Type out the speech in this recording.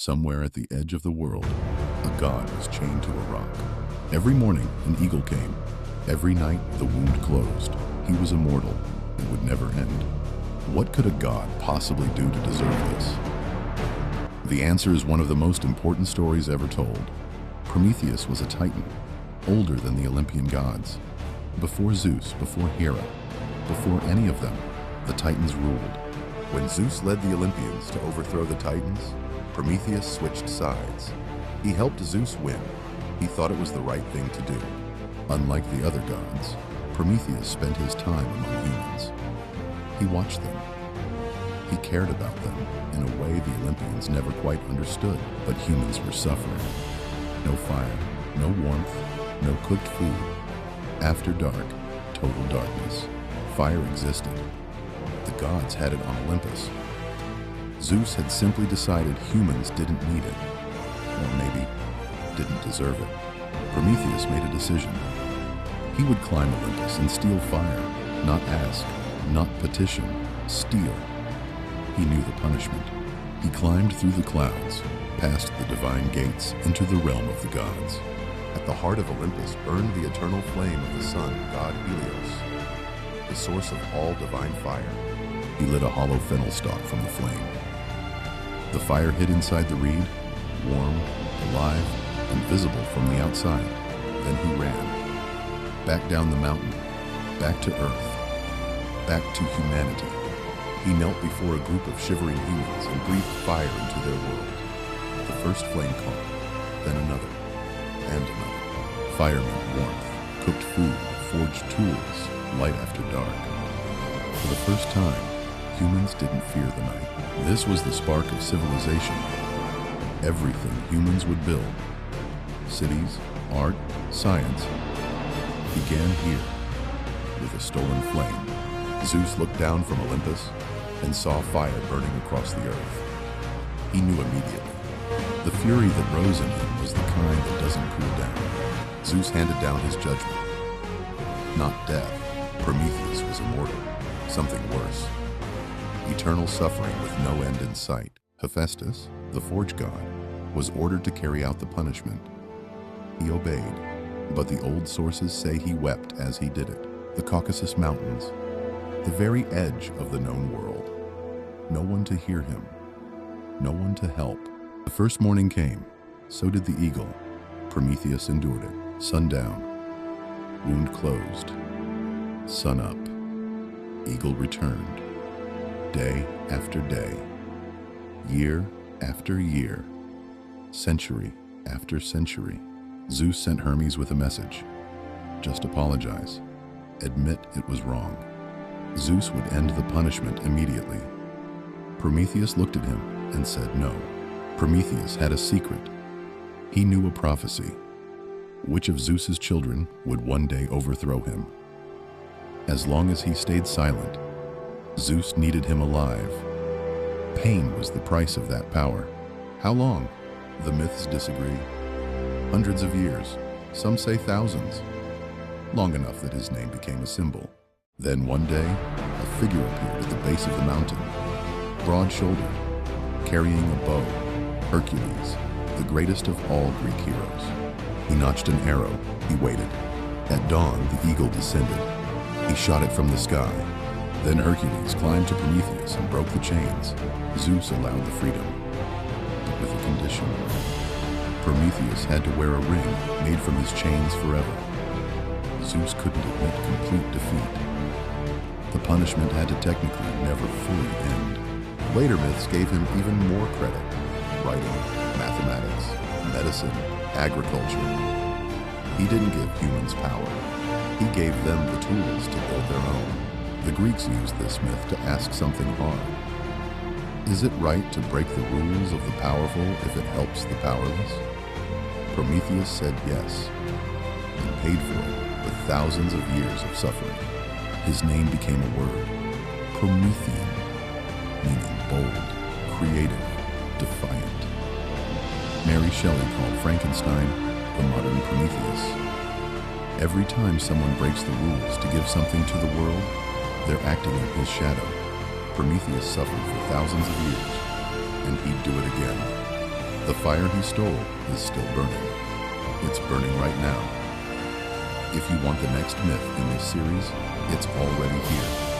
Somewhere at the edge of the world, a god was chained to a rock. Every morning, an eagle came. Every night, the wound closed. He was immortal. It would never end. What could a god possibly do to deserve this? The answer is one of the most important stories ever told. Prometheus was a titan, older than the Olympian gods. Before Zeus, before Hera, before any of them, the titans ruled. When Zeus led the Olympians to overthrow the titans, Prometheus switched sides. He helped Zeus win. He thought it was the right thing to do. Unlike the other gods, Prometheus spent his time among humans. He watched them. He cared about them in a way the Olympians never quite understood, but humans were suffering. No fire, no warmth, no cooked food. After dark, total darkness. Fire existed. The gods had it on Olympus. Zeus had simply decided humans didn't need it, or maybe didn't deserve it. Prometheus made a decision. He would climb Olympus and steal fire, not ask, not petition, steal. He knew the punishment. He climbed through the clouds, past the divine gates, into the realm of the gods. At the heart of Olympus burned the eternal flame of the sun, god Helios, the source of all divine fire. He lit a hollow fennel stalk from the flame. The fire hid inside the reed, warm, alive, and visible from the outside. Then he ran. Back down the mountain, back to Earth, back to humanity. He knelt before a group of shivering humans and breathed fire into their world. The first flame caught, then another, and another. Fire meant warmth, cooked food, forged tools, light after dark. For the first time, humans didn't fear the night. This was the spark of civilization. Everything humans would build, cities, art, science, began here with a stolen flame. Zeus looked down from Olympus and saw fire burning across the earth. He knew immediately. The fury that rose in him was the kind that doesn't cool down. Zeus handed down his judgment. Not death. Prometheus was immortal. Something worse. Eternal suffering with no end in sight. Hephaestus, the forge god, was ordered to carry out the punishment. He obeyed, but the old sources say he wept as he did it. The Caucasus Mountains, the very edge of the known world. No one to hear him, no one to help. The first morning came, so did the eagle. Prometheus endured it. Sundown, wound closed. Sun up, eagle returned. Day after day, year after year, century after century. Zeus sent Hermes with a message. Just apologize. Admit it was wrong. Zeus would end the punishment immediately. Prometheus looked at him and said no. Prometheus had a secret. He knew a prophecy. Which of Zeus's children would one day overthrow him? As long as he stayed silent, Zeus needed him alive. Pain was the price of that power. How long? The myths disagree. Hundreds of years, some say thousands. Long enough that his name became a symbol. Then one day, a figure appeared at the base of the mountain, broad-shouldered, carrying a bow. Hercules, the greatest of all Greek heroes. He notched an arrow. He waited. At dawn, the eagle descended. He shot it from the sky. Then Hercules climbed to Prometheus and broke the chains. Zeus allowed the freedom, but with a condition. Prometheus had to wear a ring made from his chains forever. Zeus couldn't admit complete defeat. The punishment had to technically never fully end. Later myths gave him even more credit. Writing, mathematics, medicine, agriculture. He didn't give humans power. He gave them the tools to build their own. The Greeks used this myth to ask something hard. Is it right to break the rules of the powerful if it helps the powerless? Prometheus said yes, and paid for it with thousands of years of suffering. His name became a word, Promethean, meaning bold, creative, defiant. Mary Shelley called Frankenstein the modern Prometheus. Every time someone breaks the rules to give something to the world, they're acting in his shadow. Prometheus suffered for thousands of years, and he'd do it again. The fire he stole is still burning. It's burning right now. If you want the next myth in this series, it's already here.